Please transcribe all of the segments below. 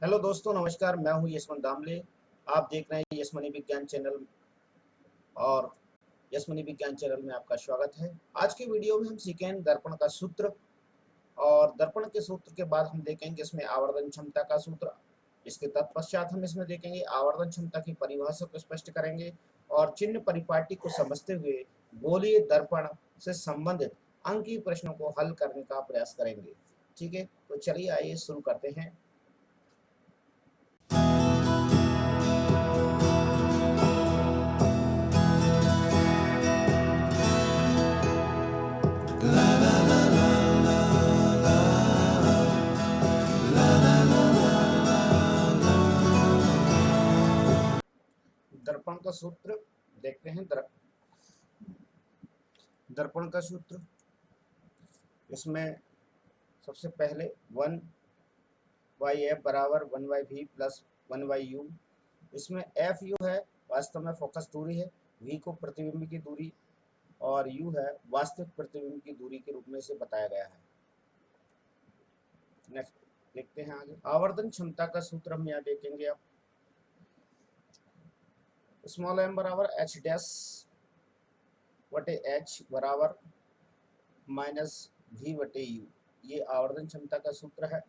Hello दोस्तों, नमस्कार। मैं हूं यशवंत दामले। आप देख रहे हैं यशमनी विज्ञान चैनल और यशमनी विज्ञान चैनल में आपका स्वागत है। आज के वीडियो में हम सीखेंगे दर्पण का सूत्र और दर्पण के सूत्र के बाद हम देखेंगे इसमें आवर्धन क्षमता का सूत्र। इसके तत्पश्चात हम इसमें देखेंगे आवर्धन क्षमता की परिभाषा को स्पष्ट करेंगे और चिन्ह परिपाटी को समझते हुए गोलीय दर्पण से संबंधित अंकीय प्रश्नों को हल करने का प्रयास करेंगे। ठीक है, तो चलिए आइए शुरू करते हैं। दर्पण का सूत्र देखते हैं। दर्पण का सूत्र इसमें सबसे पहले 1/f बराबर 1/v प्लस 1/u। इसमें एफ यू है वास्तव में फोकस दूरी है, वी को प्रतिबिंब की दूरी और यू है वास्तविक प्रतिबिंब की दूरी के रूप में इसे बताया गया है। नेक्स्ट देखते हैं आगे। आवर्धन क्षमता का सूत्र हम यहाँ देखेंगे। अब स्मॉल एम बराबर एच डैश बटे एच बराबर माइनस वी बटे यू, ये आवर्धन क्षमता का सूत्र है।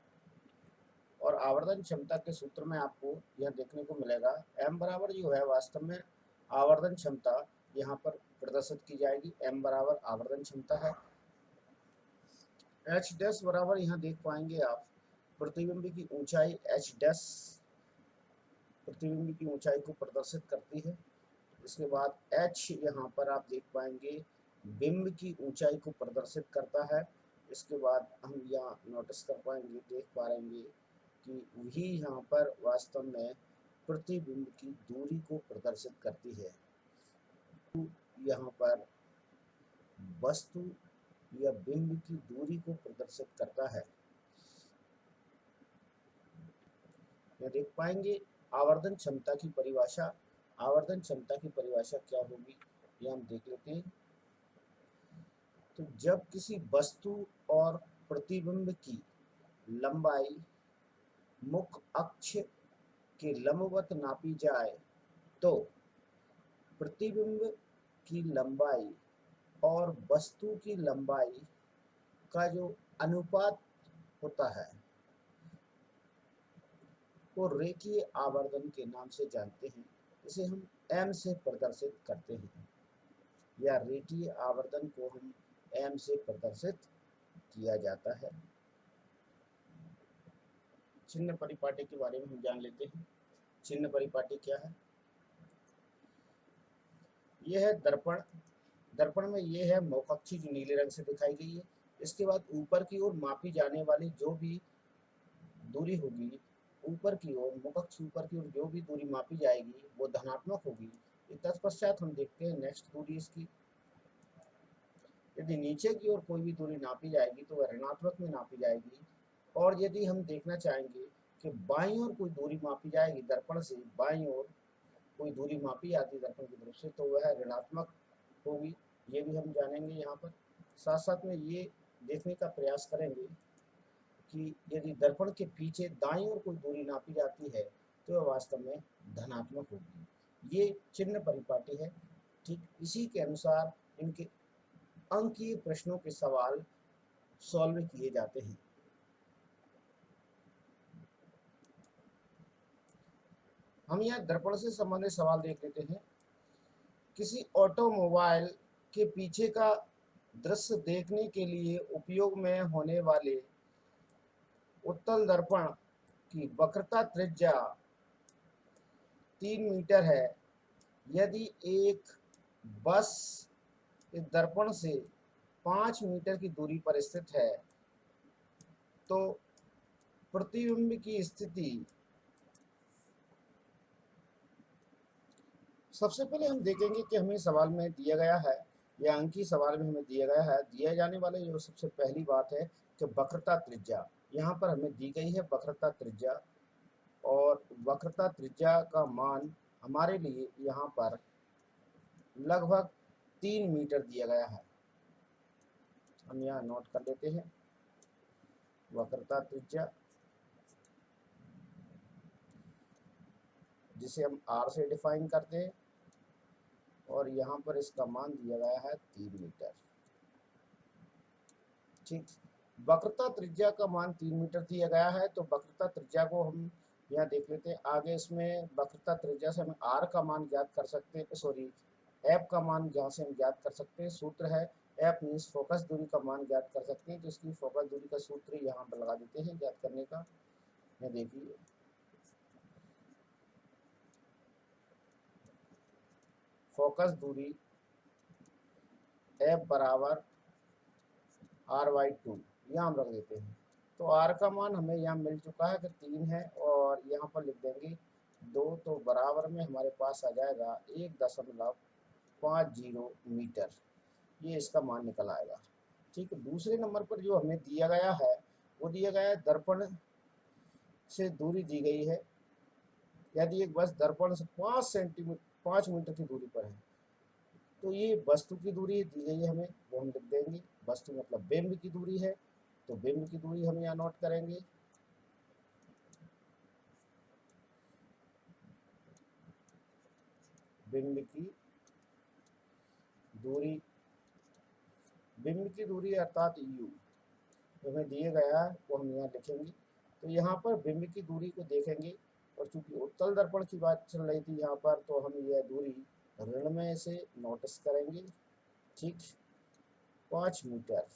और आवर्धन क्षमता के सूत्र में आपको यह देखने को मिलेगा m बराबर जो है वास्तव में आवर्धन क्षमता यहाँ पर प्रदर्शित की जाएगी। m बराबर आवर्धन क्षमता है। h डैश बराबर यहाँ देख पाएंगे आप प्रतिबिंब की ऊंचाई h डैश प्रतिबिंब की ऊंचाई को प्रदर्शित करती है। इसके बाद h यहाँ पर आप देख पाएंगे बिंब की ऊंचाई को प्रदर्शित करता है। इसके बाद हम यहाँ नोटिस कर पाएंगे, देख पाएंगे कि भी यहाँ पर वास्तव में प्रतिबिंब की दूरी को प्रदर्शित करती है। यहाँ पर वस्तु या बिंब की दूरी को प्रदर्शित करता है। यह देख पाएंगे आवर्धन क्षमता की परिभाषा। आवर्धन क्षमता की परिभाषा क्या होगी यह हम देख लेते हैं। तो जब किसी वस्तु और प्रतिबिंब की लंबाई मुख्य अक्ष के लंबवत नापी जाए तो प्रतिबिंब की लंबाई और वस्तु की लंबाई का जो अनुपात होता है वो रेखीय आवर्धन के नाम से जानते हैं। इसे हम m से प्रदर्शित करते हैं, या रेखीय आवर्धन को हम m से प्रदर्शित किया जाता है। चिन्ह परिपाटी के बारे में हम जान लेते हैं। चिन्ह परिपाटी क्या है? यह है दर्पण। दर्पण में यह है मुखाक्षी जो नीले रंग से दिखाई गई है। इसके बाद ऊपर की ओर मापी जाने वाली जो भी दूरी होगी, ऊपर की ओर मुखाक्ष ऊपर की ओर जो भी दूरी मापी जाएगी वो धनात्मक होगी। तत्पश्चात हम देखते हैं नेक्स्ट दूरी इसकी। यदि नीचे की ओर कोई भी दूरी नापी जाएगी तो वह ऋणात्मक में नापी जाएगी। और यदि हम देखना चाहेंगे कि बाईं ओर कोई दूरी मापी जाएगी, दर्पण से बाईं ओर कोई दूरी मापी जाती है दर्पण की तरफ से, तो वह ऋणात्मक होगी। ये भी हम जानेंगे यहाँ पर। साथ साथ में ये देखने का प्रयास करेंगे कि यदि दर्पण के पीछे दाईं ओर कोई दूरी नापी जाती है तो वह वास्तव में धनात्मक होगी। ये चिन्ह परिपाटी है। ठीक इसी के अनुसार इनके अंकीय प्रश्नों के सवाल सॉल्व किए जाते हैं। हम यहाँ दर्पण से संबंधित सवाल देख लेते हैं। किसी ऑटोमोबाइल के पीछे का दृश्य देखने के लिए उपयोग में होने वाले उत्तल दर्पण की वक्रता त्रिज्या 3 मीटर है। यदि एक बस इस दर्पण से 5 मीटर की दूरी पर स्थित है तो प्रतिबिंब की स्थिति। सबसे पहले हम देखेंगे कि हमें सवाल में दिया गया है, या अंकीय सवाल में हमें दिया गया है, दिया जाने वाले जो सबसे पहली बात है कि वक्रता त्रिज्या यहाँ पर हमें दी गई है। वक्रता त्रिज्या और वक्रता त्रिज्या का मान हमारे लिए यहाँ पर लगभग 3 मीटर दिया गया है। हम यहाँ नोट कर लेते हैं वक्रता त्रिज्या जिसे हम r से डिफाइन करते हैं, और यहाँ पर इसका मान दिया गया है 3 मीटर। ठीक, वक्रता त्रिज्या का मान 3 मीटर दिया गया है, तो वक्रता त्रिज्या को हम यहाँ देख लेते हैं। आगे इसमें वक्रता त्रिज्या से हम r का मान ज्ञात कर सकते हैं, सॉरी f का मान जहाँ से हम ज्ञात कर सकते हैं। सूत्र है f मीन्स फोकस दूरी का मान ज्ञात कर सकते हैं, तो इसकी फोकस दूरी का सूत्र यहाँ पर लगा देते हैं ज्ञात करने का। ये देखिए, फोकस दूरी f बराबर r/2 यहाँ हम रख देते हैं। तो r का मान हमें यहाँ मिल चुका है कि 3 है, और यहाँ पर लिख देंगे 2, तो बराबर में हमारे पास आ जाएगा 1.50 मीटर, ये इसका मान निकल आएगा। ठीक है, दूसरे नंबर पर जो हमें दिया गया है वो दिया गया है दर्पण से दूरी दी गई है। यदि एक बस दर्पण से 5 मीटर की दूरी पर है, तो ये वस्तु की दूरी दी गई है हमें, वो हम लिख देंगे। वस्तु मतलब बिंब की दूरी है, तो बिंब की दूरी हम यहाँ नोट करेंगे। बिंब की दूरी, बिंब की दूरी अर्थात u जो हमें दिए गया है वो हम यहाँ लिखेंगे। तो यहाँ पर बिंब की दूरी को देखेंगे, और चूंकि उत्तल दर्पण की बात चल रही थी यहाँ पर, तो हम यह दूरी ऋण में से नोटिस करेंगे। ठीक, 5 मीटर।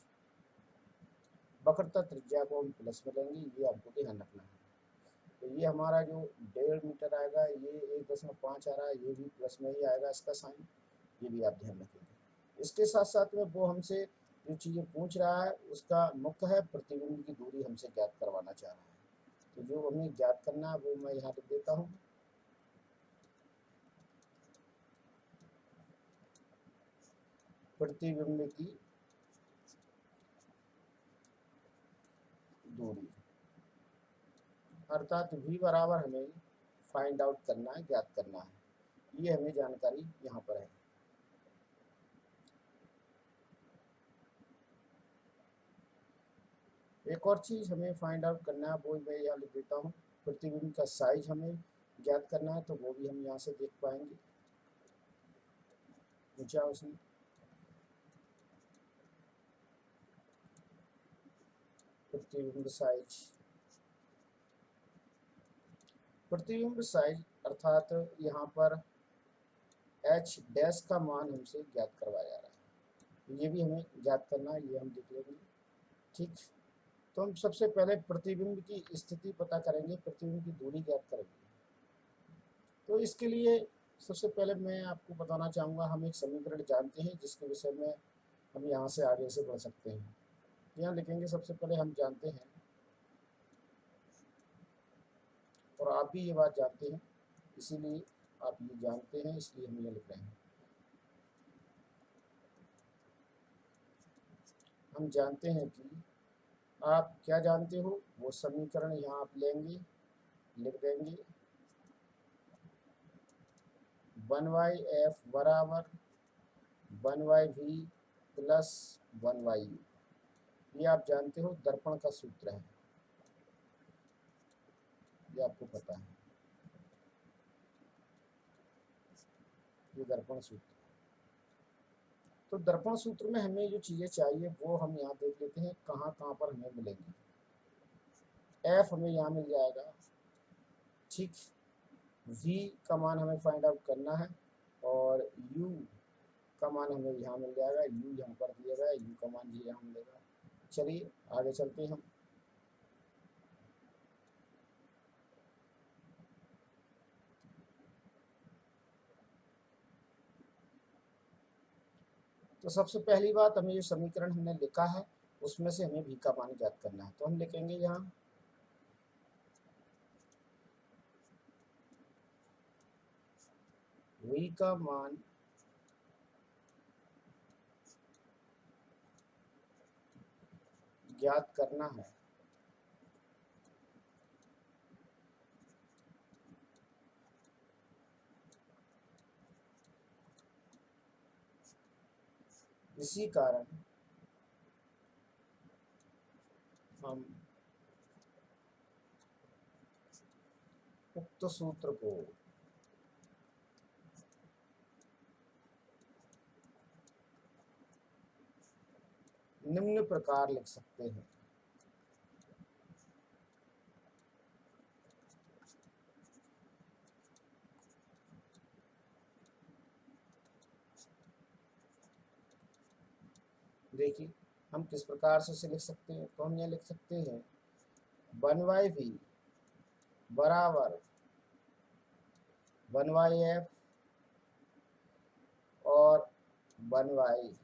वक्रता त्रिज्या को हम प्लस में लेंगे, ये आपको ध्यान रखना है। तो ये हमारा जो 1.5 मीटर आएगा, ये 1.5 आ रहा है, ये भी प्लस में ही आएगा इसका साइन, ये भी आप ध्यान रखेंगे। इसके साथ साथ में वो हमसे जो चीज़ें पूछ रहा है उसका मुख्य है प्रतिबिंब की दूरी हमसे ज्ञात करवाना चाह रहा है। तो जो हमें ज्ञात करना है वो मैं यहाँ लिख देता हूँ। प्रतिबिंब की दूरी अर्थात v बराबर हमें फाइंड आउट करना है, ज्ञात करना है, ये हमें जानकारी यहाँ पर है। एक और चीज़ हमें फाइंड आउट करना है, वो मैं यहाँ लिख देता हूँ। प्रतिबिंब का साइज हमें ज्ञात करना है, तो वो भी हम यहाँ से देख पाएंगे। पूछा उसने, प्रतिबिंब साइज, प्रतिबिंब साइज अर्थात यहाँ पर h डैश का मान हमसे ज्ञात करवाया जा रहा है, ये भी हमें ज्ञात करना है, ये हम देख लेंगे। ठीक, तो हम सबसे पहले प्रतिबिंब की स्थिति पता करेंगे, प्रतिबिंब की दूरी ज्ञात करेंगे। तो इसके लिए सबसे पहले मैं आपको बताना चाहूँगा, हम एक समीकरण जानते हैं जिसके विषय में हम यहाँ से आगे से बढ़ सकते हैं। यहाँ लिखेंगे, सबसे पहले हम जानते हैं, और आप भी ये बात जानते हैं, इसीलिए आप ये जानते हैं इसलिए हम ये लिख रहे हैं। हम जानते हैं कि, आप क्या जानते हो वो समीकरण यहाँ आप लेंगे, लिख देंगे 1/f बराबर 1/v प्लस 1/u, ये आप जानते हो दर्पण का सूत्र है, ये आपको पता है, ये दर्पण सूत्र। तो दर्पण सूत्र में हमें जो चीज़ें चाहिए वो हम यहाँ देख लेते हैं कहाँ कहाँ पर हमें मिलेंगी। f हमें यहाँ मिल जाएगा। ठीक, v का मान हमें फाइंड आउट करना है, और u का मान हमें यहाँ मिल जाएगा, u यहाँ पर दिया गया है, u का मान भी यहाँ मिलेगा। चलिए आगे चलते हैं हम। तो सबसे पहली बात, हमें जो समीकरण हमने लिखा है उसमें से हमें v का मान ज्ञात करना है, तो हम लिखेंगे यहाँ v का मान ज्ञात करना है, इसी कारण हम उक्त सूत्र को निम्न प्रकार लिख सकते हैं। देखिए हम किस प्रकार से इसे लिख सकते हैं, तो हम यह लिख सकते हैं 1/v बराबर 1/f और 1/u,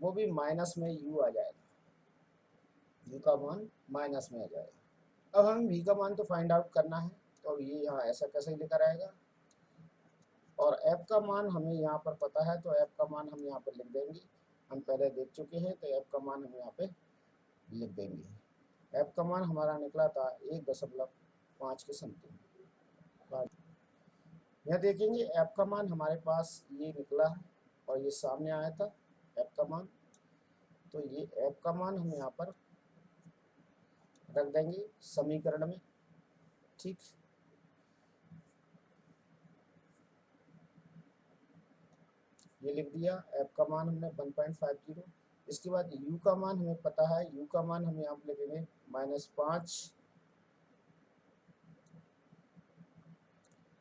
वो भी माइनस में u आ जाएगा, u का मान माइनस में आ जाएगा। अब हमें v का मान तो फाइंड आउट करना है, तो ये यहाँ ऐसा कैसे लेकर आएगा, और f का मान हमें यहाँ पर पता है, तो f का मान हम यहाँ पर लिख देंगे, हम पहले देख चुके हैं, तो f का मान हम यहाँ पे लिख देंगे। f का मान हमारा निकला था 1.5 के समथिंग। यह देखेंगे f का मान हमारे पास ये निकला है और ये सामने आया था f का मान, तो ये f का मान हम यहाँ पर रख देंगे समीकरण में। ठीक, ये लिख दिया, f का मान हमने 1.50। इसके बाद u का मान हमें पता है, u का मान हम यहाँ पर लिखेंगे -5,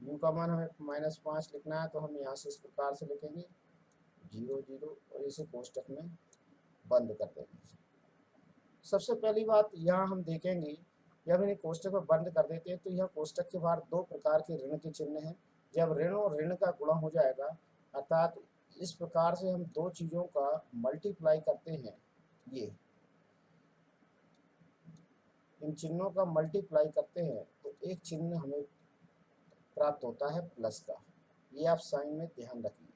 u का मान हमें -5 लिखना है, तो हम यहाँ से इस प्रकार से लिखेंगे 0 0 और इसे कोष्टक में बंद कर देंगे। सबसे पहली बात यहाँ हम देखेंगे, जब इन्हें कोष्टक में बंद कर देते हैं तो यह कोष्टक के बाहर दो प्रकार के ऋण के चिन्ह हैं। जब ऋण और ऋण का गुणा हो जाएगा, अर्थात इस प्रकार से हम दो चीज़ों का मल्टीप्लाई करते हैं, ये इन चिन्हों का मल्टीप्लाई करते हैं, तो एक चिन्ह हमें प्राप्त होता है प्लस का। ये आप साइन में ध्यान रखिए।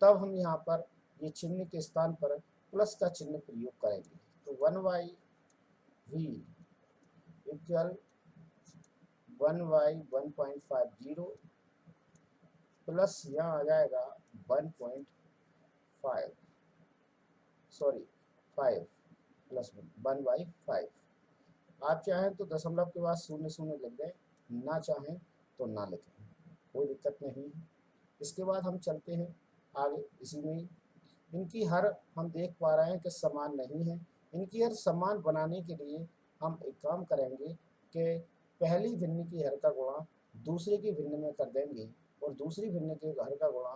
तब हम यहाँ पर ये चिन्ह के स्थान पर प्लस का चिन्ह प्रयोग करेंगे, तो 1/v इक्वल 1/1.50 प्लस यहाँ आ जाएगा 1.5, सॉरी 5 प्लस 1/5। आप चाहें तो दशमलव के बाद 0 0 लिख दें, ना चाहें तो ना लिखें, कोई दिक्कत नहीं है। इसके बाद हम चलते हैं आगे, इसी में ही इनकी हर हम देख पा रहे हैं कि समान नहीं है। इनकी हर समान बनाने के लिए हम एक काम करेंगे कि पहली भिन्न की हर का गुणा दूसरे की भिन्न में कर देंगे और दूसरी भिन्न के हर का गुणा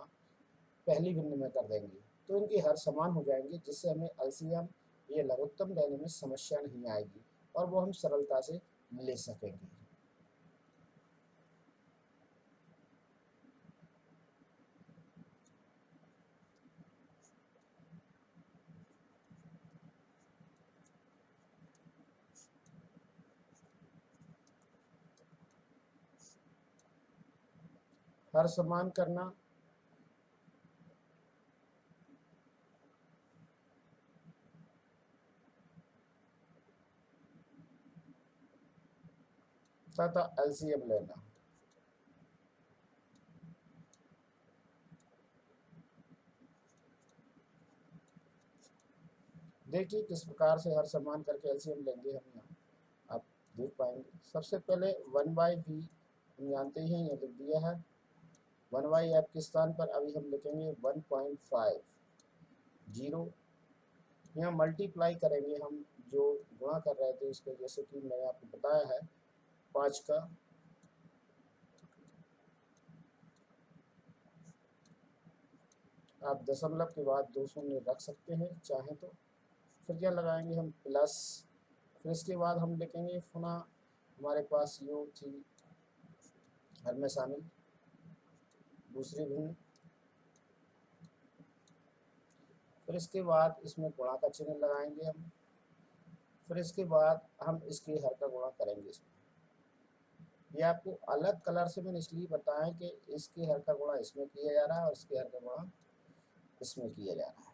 पहली भिन्न में कर देंगे, तो इनके हर समान हो जाएंगे, जिससे हमें एलसीएम ये लघुत्तम लेने में समस्या नहीं आएगी और वो हम सरलता से ले सकेंगे। हर समान करना तथा एलसीएम लेना। देखिए किस प्रकार से हर समान करके एलसीएम लेंगे हम यहाँ, आप देख पाएंगे। सबसे पहले 1/v हम जानते हैं, ये लिख दिया है। 1/f के स्थान पर अभी हम लिखेंगे 1.50। यहाँ मल्टीप्लाई करेंगे हम, जो गुणा कर रहे थे उसको, जैसे कि मैंने आपको बताया है 5 का, आप दशमलव के बाद 2 शून्य रख सकते हैं चाहें तो। फिर क्या लगाएंगे हम प्लस, फिर इसके बाद हम लिखेंगे पुनः हमारे पास यो थी हर में शामिल दूसरी भिन्न, फिर इसके बाद इसमें गुणा का चिन्ह लगाएंगे हम, फिर इसके बाद हम इसके हर का गुणा करेंगे इसमें। ये आपको अलग कलर से मैंने इसलिए बताया कि इसके हर का गुणा इसमें किया जा रहा है और इसके हर का गुणा इसमें किया जा रहा है।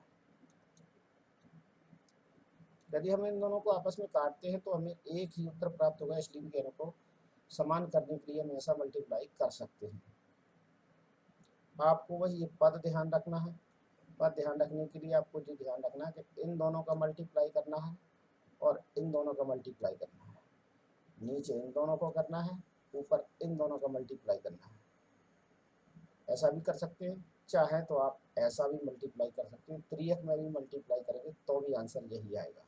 यदि हम इन दोनों को आपस में काटते हैं तो हमें एक ही उत्तर प्राप्त होगा, इसलिए इन दोनों को समान करने के लिए हम ऐसा मल्टीप्लाई कर सकते हैं। आपको वही पद ध्यान रखना है। पद ध्यान रखने के लिए आपको जो ध्यान रखना है कि इन दोनों का मल्टीप्लाई करना है और इन दोनों का मल्टीप्लाई करना है, नीचे इन दोनों को करना है, ऊपर इन दोनों का मल्टीप्लाई करना है। ऐसा भी कर सकते हैं, चाहे तो आप ऐसा भी मल्टीप्लाई कर सकते हैं, 3f में भी मल्टीप्लाई करेंगे तो भी आंसर यही आएगा।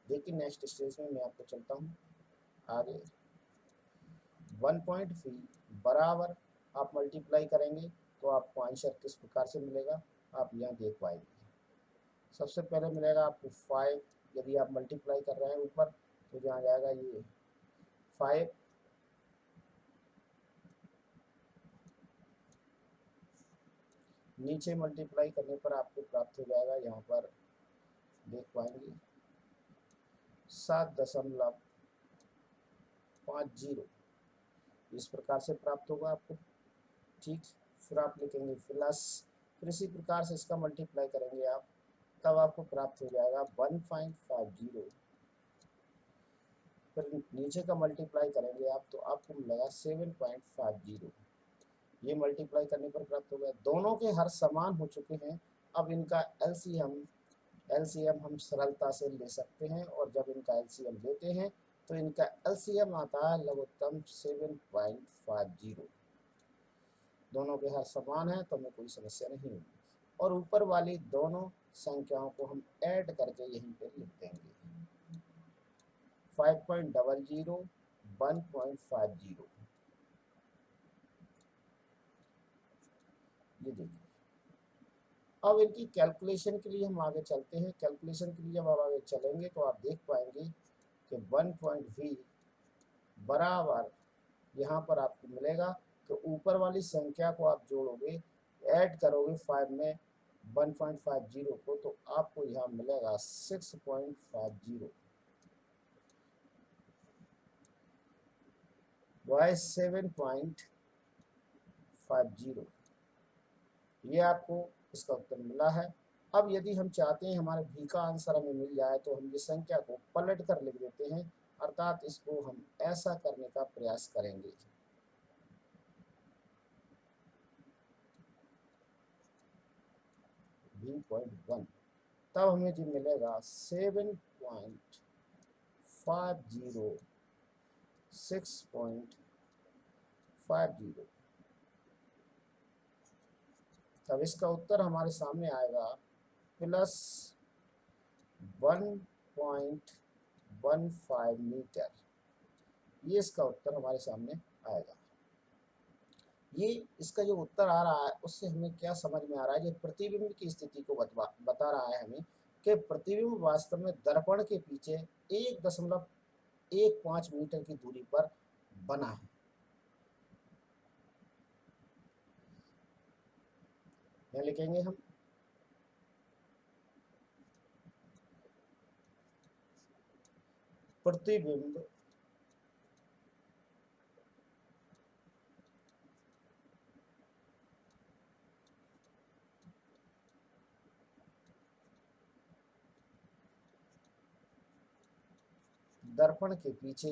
देखिए नेक्स्ट स्टेज में मैं आपको चलता हूँ आगे। 1.3 बराबर आप मल्टीप्लाई करेंगे तो आपको आंसर किस प्रकार से मिलेगा आप यहाँ देख पाएंगे। सबसे पहले मिलेगा आपको 5, यदि आप मल्टीप्लाई कर रहे हैं ऊपर तो यहाँ जाएगा ये 5, नीचे मल्टीप्लाई करने पर आपको प्राप्त हो जाएगा, यहाँ पर देख पाएंगे 7.50 इस प्रकार से प्राप्त होगा आपको। ठीक, फिर आप लिखेंगे प्लस, फिर इसी प्रकार से इसका मल्टीप्लाई करेंगे आप, तब आपको प्राप्त हो जाएगा 1.50। फिर नीचे का मल्टीप्लाई करेंगे आप तो आपको मिलेगा 7.50। ये मल्टीप्लाई करने पर प्राप्त हो गया। दोनों के हर समान हो चुके हैं। अब इनका एलसीएम हम सरलता से ले सकते हैं, और जब इनका एलसीएम लेते हैं तो इनका एलसीएम आता है लघुत्तम 7.50। दोनों के हर समान है तो हमें कोई समस्या नहीं होगी। और ऊपर वाली दोनों संख्याओं को हम ऐड करके यहीं पे लिख देंगे 5.00 1.50। ये देखिए, अब इनकी कैलकुलेशन के लिए हम आगे चलते हैं। कैलकुलेशन के लिए जब आप आगे चलेंगे तो आप देख पाएंगे कि 1.v बराबर यहाँ पर आपको मिलेगा कि ऊपर वाली संख्या को आप जोड़ोगे, ऐड करोगे 5 में 1.50 को, तो आपको यहाँ मिलेगा 6.50 बाय 7.50। ये आपको इसका उत्तर मिला है। अब यदि हम चाहते हैं हमारे भी का आंसर हमें मिल जाए तो हम ये संख्या को पलट कर लिख देते हैं, अर्थात इसको हम ऐसा करने का प्रयास करेंगे। v.1 तब हमें जो मिलेगा 7.50 6.50। तब इसका उत्तर हमारे सामने आएगा प्लस 1.15 मीटर। ये इसका उत्तर हमारे सामने आएगा। ये इसका जो उत्तर आ रहा है उससे हमें क्या समझ में आ रहा है, ये प्रतिबिंब की स्थिति को बता रहा है हमें कि प्रतिबिंब वास्तव में दर्पण के पीछे 1.15 मीटर की दूरी पर बना है। यहाँ लिखेंगे हम प्रतिबिंब दर्पण के पीछे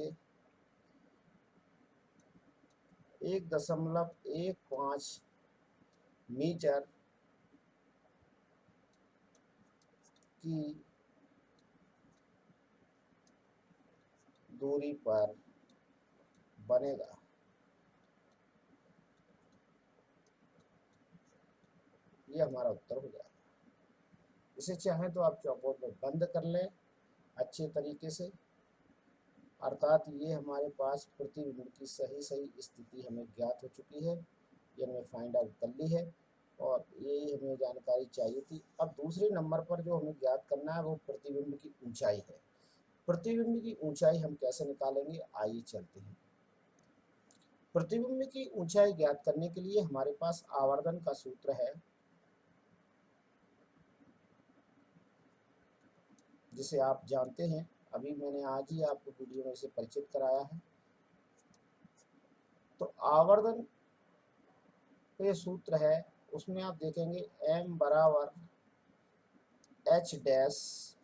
1.15 मीटर की दूरी पर बनेगा। ये हमारा उत्तर हो जाएगा। इसे चाहें तो आप चौकोर में बंद कर लें अच्छे तरीके से, अर्थात ये हमारे पास प्रतिबिंब की सही स्थिति हमें ज्ञात हो चुकी है, ये हमने फाइंड आउट कर ली है और यही हमें जानकारी चाहिए थी। अब दूसरे नंबर पर जो हमें ज्ञात करना है वो प्रतिबिंब की ऊंचाई है। प्रतिबिंब की ऊंचाई हम कैसे निकालेंगे, आइए चलते हैं। प्रतिबिंब की ऊंचाई ज्ञात करने के लिए हमारे पास आवर्धन का सूत्र है, जिसे आप जानते हैं, अभी मैंने आज ही आपको वीडियो में इसे परिचित कराया है। तो आवर्धन ये सूत्र है, उसमें आप देखेंगे m बराबर h डैश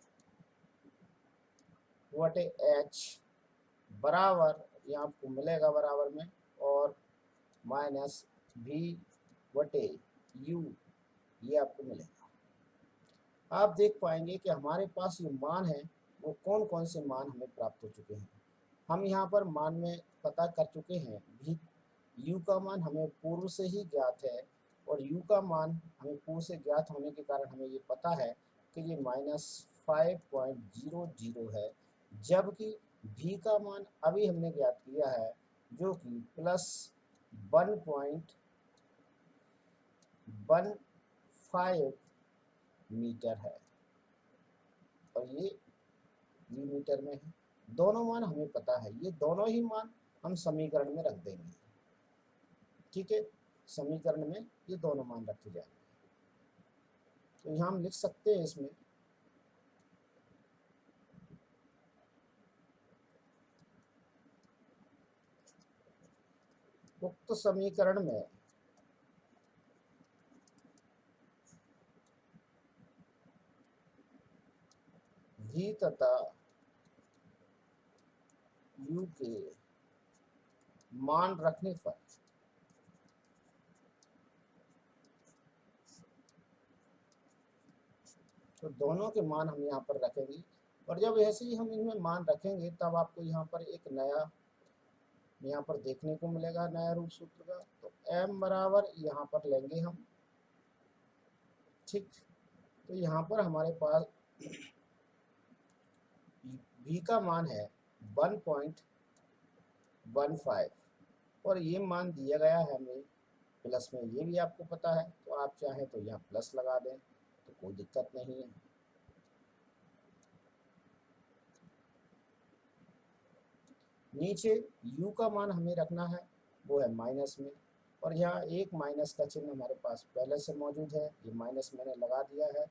वटे h बराबर, यहाँ आपको मिलेगा बराबर में, और माइनस v वटे u, ये आपको मिलेगा। आप देख पाएंगे कि हमारे पास जो मान है वो कौन कौन से मान हमें प्राप्त हो चुके हैं। हम यहाँ पर मान में पता कर चुके हैं, भी u का मान हमें पूर्व से ही ज्ञात है और u का मान हमें q से ज्ञात होने के कारण हमें ये पता है कि ये -5.00 है, जबकि v का मान अभी हमने ज्ञात किया है जो कि +1.15 मीटर है और ये v मीटर में है। दोनों मान हमें पता है, ये दोनों ही मान हम समीकरण में रख देंगे। ठीक है, समीकरण में ये दोनों मान रखे जाएंगे। तो यहाँ हम लिख सकते हैं इसमें उक्त समीकरण में v तथा u के मान रखने पर तो दोनों के मान हम यहाँ पर रखेंगे और जब ऐसे ही हम इनमें मान रखेंगे तब आपको यहाँ पर एक नया यहाँ पर देखने को मिलेगा नया रूप सूत्र का। तो m बराबर यहाँ पर लेंगे हम। ठीक, तो यहाँ पर हमारे पास v का मान है 1.15 और ये मान दिया गया है हमें प्लस में, ये भी आपको पता है। तो आप चाहें तो यहाँ प्लस लगा दें तो कोई दिक्कत नहीं है। नीचे u का मान हमें रखना है वो है माइनस में और यहाँ एक माइनस का चिन्ह हमारे पास पहले से मौजूद है, ये माइनस मैंने लगा दिया है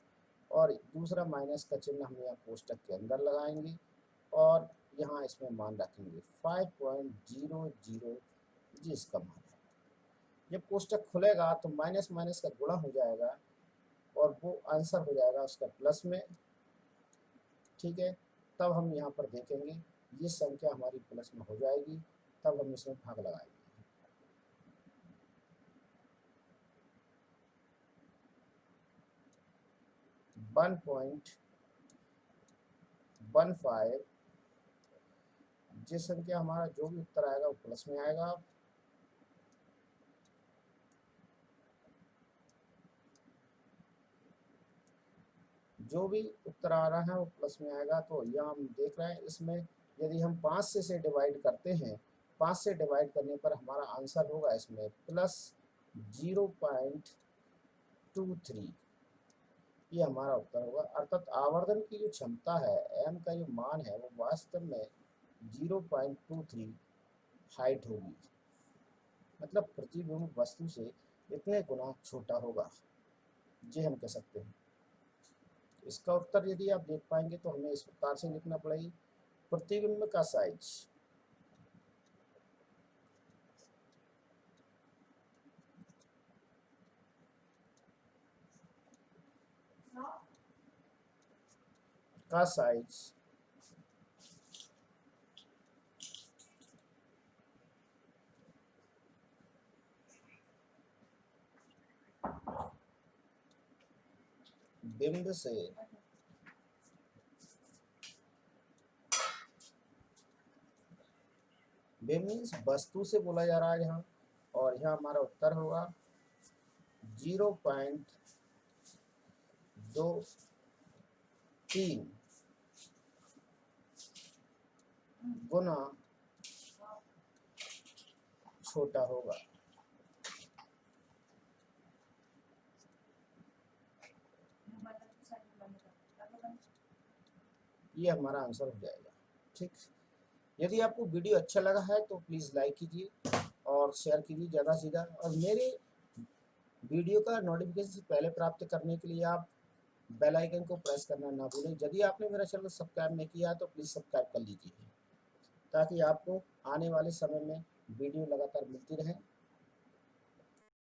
और दूसरा माइनस का चिन्ह हम यहाँ कोष्टक के अंदर लगाएंगे और यहाँ इसमें मान रखेंगे 5.00 जी इसका मान है। जब कोष्टक खुलेगा तो माइनस माइनस का गुणा हो जाएगा और वो आंसर हो जाएगा उसका प्लस में। ठीक है, तब हम यहाँ पर देखेंगे ये संख्या हमारी प्लस में हो जाएगी, तब हम इसमें भाग लगाएंगे। 1.15 जिस संख्या हमारा जो भी उत्तर आएगा वो प्लस में आएगा। जो भी उत्तर आ रहा है वो प्लस में आएगा। तो यहाँ हम देख रहे हैं इसमें यदि हम 5 से डिवाइड करते हैं, 5 से डिवाइड करने पर हमारा आंसर होगा इसमें +0.23, ये हमारा उत्तर होगा। अर्थात आवर्धन की जो क्षमता है m का जो मान है वो वास्तव में 0.23 हाइट होगी, मतलब प्रतिबिंब वस्तु से इतने गुना छोटा होगा, ये हम कह सकते हैं। इसका उत्तर यदि आप देख पाएंगे तो हमें इस प्रकार से लिखना पड़ेगी, प्रतिबिंब का साइज बिंब से बिंब मीन्स वस्तु से बोला जा रहा है यहाँ, और यहाँ हमारा उत्तर होगा 0.23 गुना छोटा होगा। ये हमारा आंसर हो जाएगा। ठीक, यदि आपको वीडियो अच्छा लगा है तो प्लीज़ लाइक कीजिए और शेयर कीजिए ज़्यादा से ज़्यादा, और मेरे वीडियो का नोटिफिकेशन पहले प्राप्त करने के लिए आप बेल आइकन को प्रेस करना ना भूलें। यदि आपने मेरा चैनल सब्सक्राइब नहीं किया तो प्लीज़ सब्सक्राइब कर लीजिए ताकि आपको आने वाले समय में वीडियो लगातार मिलती रहे।